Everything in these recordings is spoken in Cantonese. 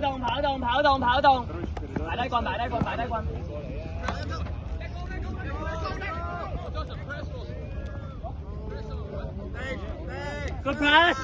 跑動，埋低棍。Good pass。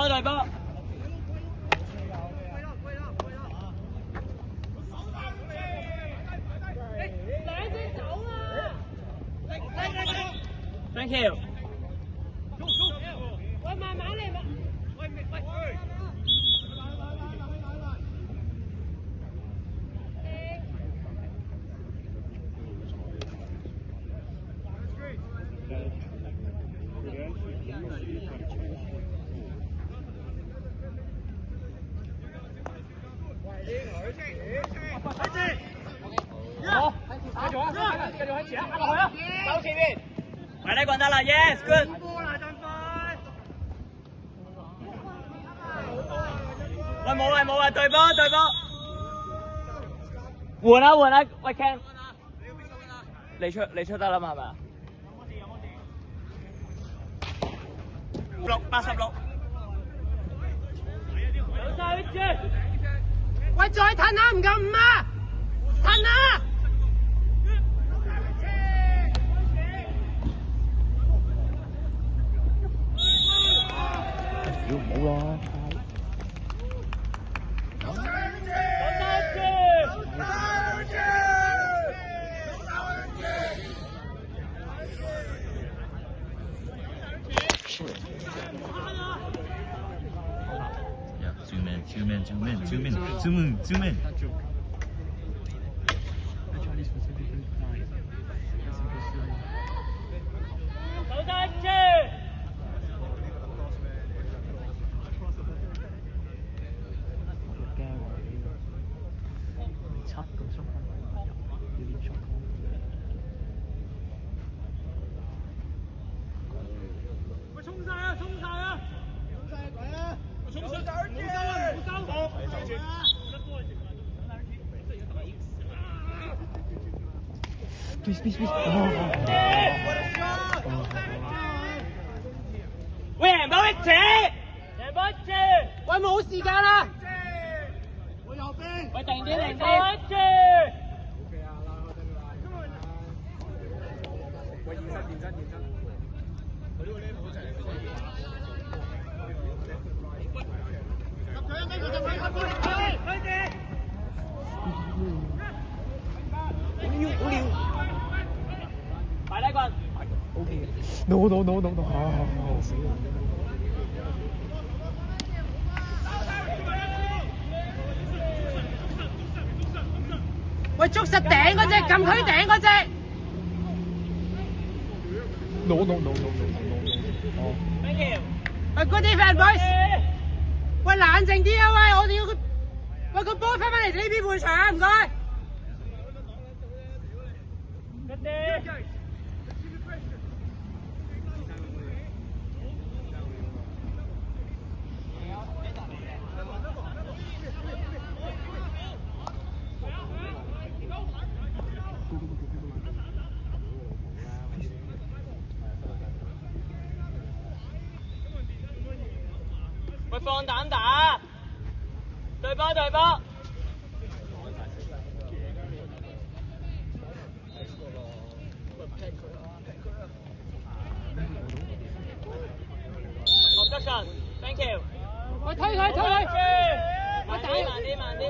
對波。Thank you。喂，慢慢嚟。好，繼續喺前壓落去啊！走前面，埋低棍得啦 ，yes good。喂，冇啊，對波。換啊，喂 Ken， 你出得啦嘛係咪啊？86。喂，再褪下唔夠5啊！褪啊！屌唔好啦！Zoom in. Please.喂，贏波一次，喂，冇時間啦。我右邊。喂，定啲。喂，現身。佢呢個 level 好齊。好了。埋低棍。OK。No。好死啊！喂，捉實頂嗰隻，禁區頂嗰隻。No。哦。Thank you。喂 ，good defense boys。喂，冷靜啲啊！喂，我哋要個，喂個波翻嚟呢邊半場啊！唔該。喂，放膽打，對波。Objection，thank you。喂，推佢。慢啲。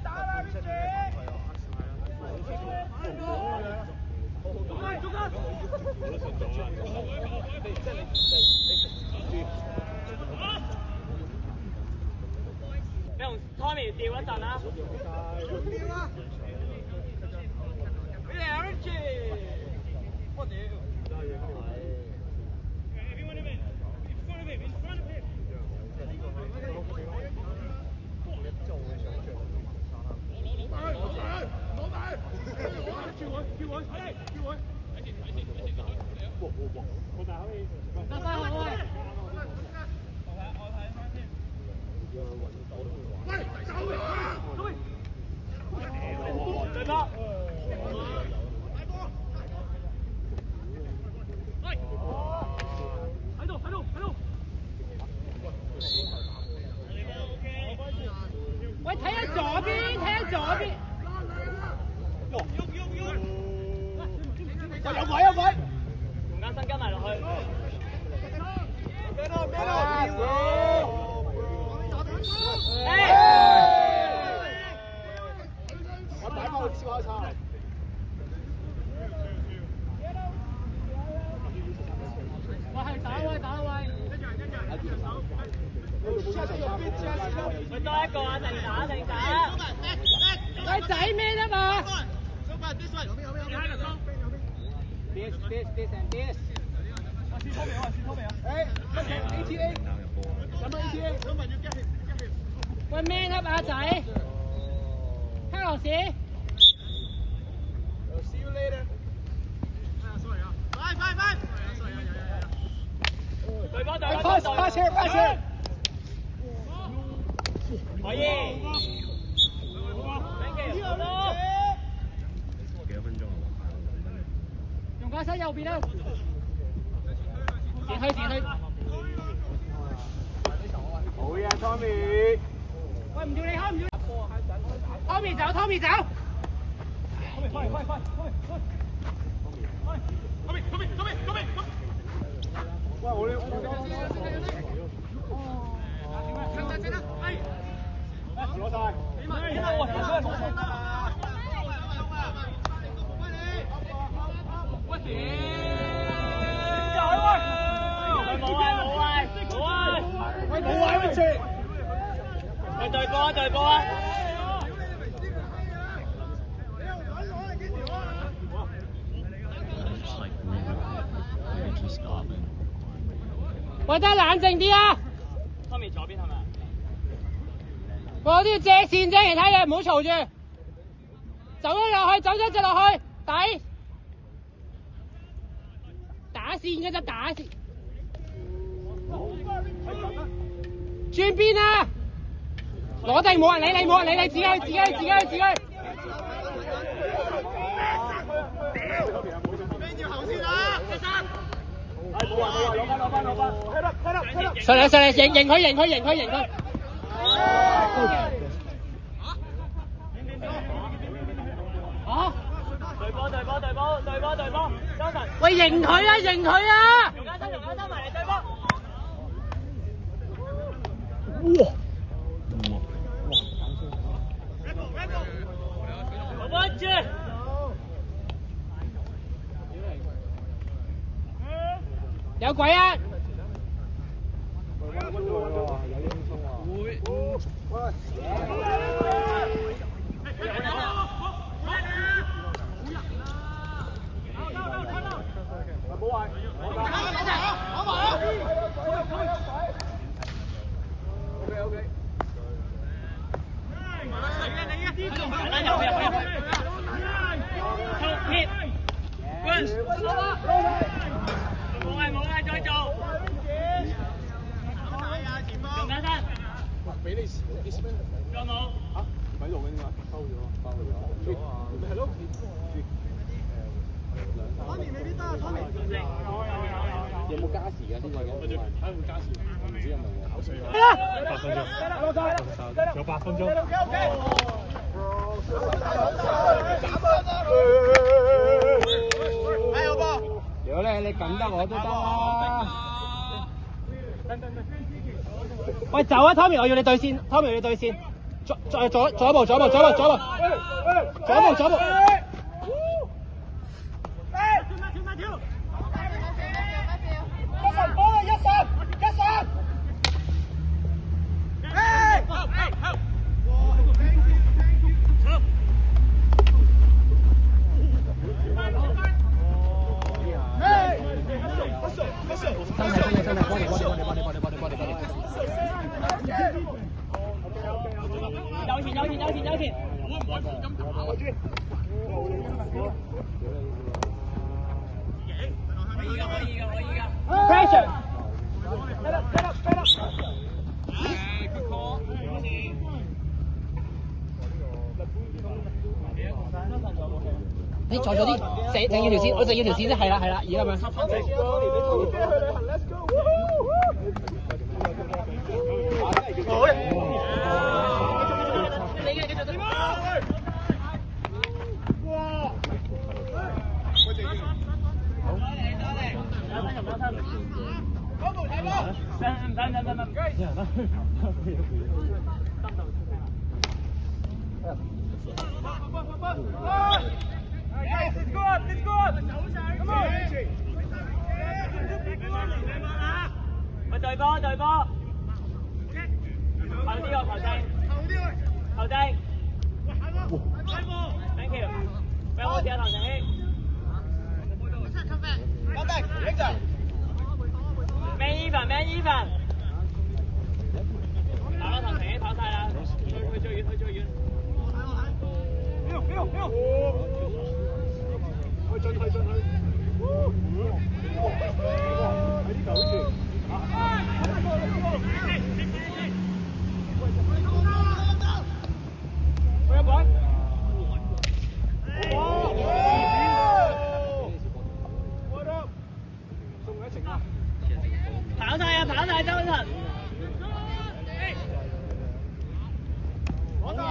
打啦，你同 Tommy 調一陣啦。調啊！我屌！睇下左邊，睇下左邊。有位，用間身跟埋落去。我擺翻個燒烤叉。我係打位。喂，多一個啊！定打。喂，仔咩啫嘛？This。ATA。有冇 ATA？喂，man up 啊仔，黑羅士。See you later。快！對波。pass here。可以。Thank you。幾多分鐘啊？用架身右邊啦。前去。好嘢 ，Tommy。喂，唔要你開，Tommy 走。快！喂，我哋攞晒。冇位乜事？喂，對波啊！喂，得冷靜啲啊！ Tommy 左邊係咪？我都要借線啫，其他嘢唔好嘈住。走咗隻落去，底。打線嘅啫，打線。轉邊啊！攞定冇人理你，自己去。上嚟，贏佢。啊！對波，周神。喂，贏佢啊！用間身埋嚟對波。哇！我穩住。有鬼啊！冇啊，再做。用緊身。俾你時，有冇？嚇？唔喺度嘅點解？收咗。咪係咯。有冇加時嘅呢個嘅？會加時，唔知係咪考試。8分鐘。有8分鐘。如果你撳得我都得啦。喂，走啊 ，Tommy， 我要你對線 ，Tommy 要你對線，左一步。有錢。可以㗎。Pressure。你坐咗啲，整要條線，我整要條線啫，係啦，而家咁樣。喂，對波對波，後啲個球證，球證 ，thank you，俾我試下唐成希。Man even，打啦唐成希跑晒啦，去最遠，去最遠。去進去。喺呢度好似。跑晒啊！跑晒周晨。簡單。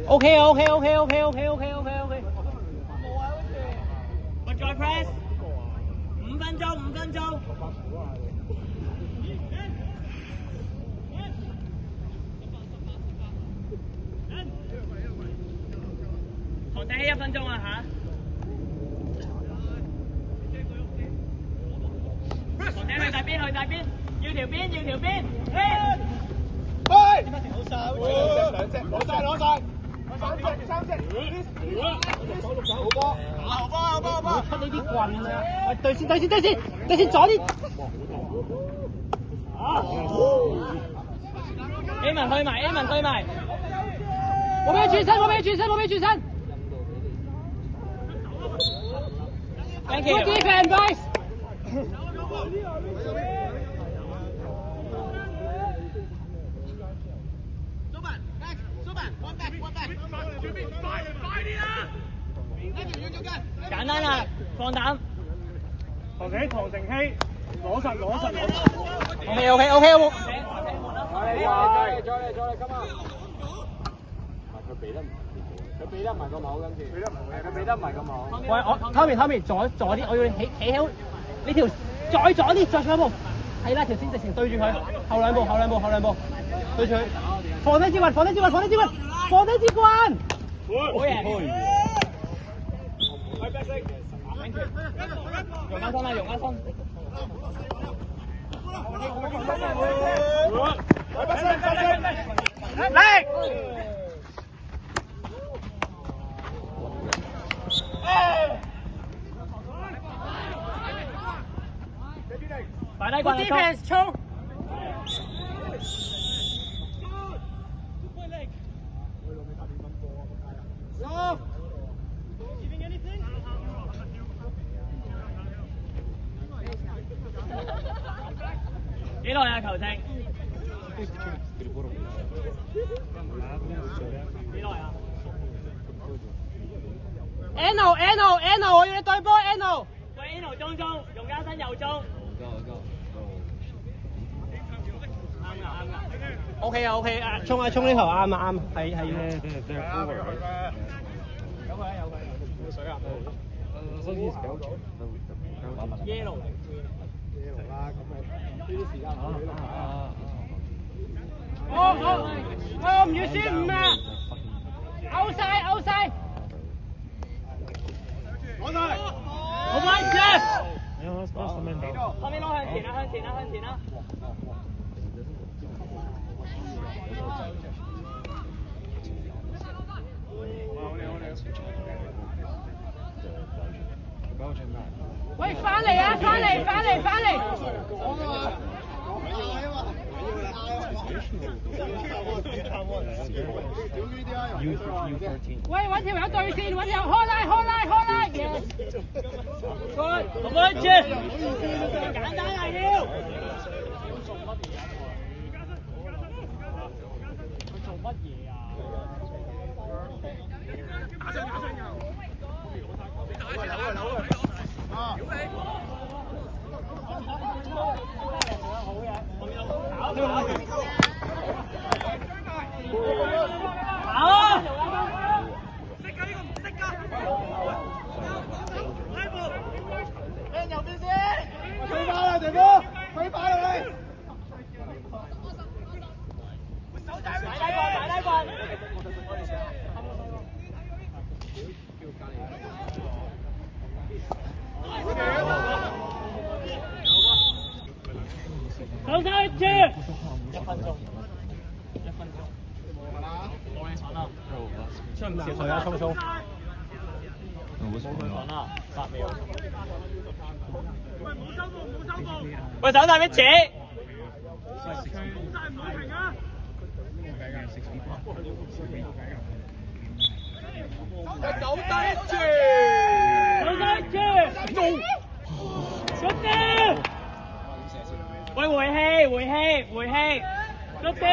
OK。我再 press。5分鐘。唐仔希1分鐘啊嚇！唐仔去大邊，要條邊。喂！點解停好晒？兩隻，攞晒。三隻。好波！出呢啲棍啊！喂，對線，左啲。A 文去埋。我俾佢轉身。Thank you。 Good defense, boys。簡單啦，放膽。唐成希，攞實。OK。再嚟，今晚。佢避得唔係咁好，今次。佢避得唔係咁好。喂，我 Tommy 左啲，我要企喺呢條，再左啲，再上一步。係啦，條線直情對住佢，後兩步，對住佢。放低支棍。好嘢。用翻身。嚟！擺低棍嚟衝！幾耐啊球證？幾耐啊 ？N， 我要你對波 N。喂 N 中，容家新右中。OK 啊，衝呢頭啱，係要。有水啊！Yellow 啦，咁咪呢啲時間唔俾啦。我唔要先5啊 ！out 晒！攞晒！好快接！後面攞向前啦！喂，翻嚟啊！翻嚟！喂，揾條友對線，揾條開拉 ，yes。我幫住，簡單係要。佢做乜嘢啊？手手一次，1分鐘。出唔切佢啊，聰聰。冇佢講啦，8秒。喂，手大咩扯？走低一次，走低一次。出啲。喂，回氣，出啲。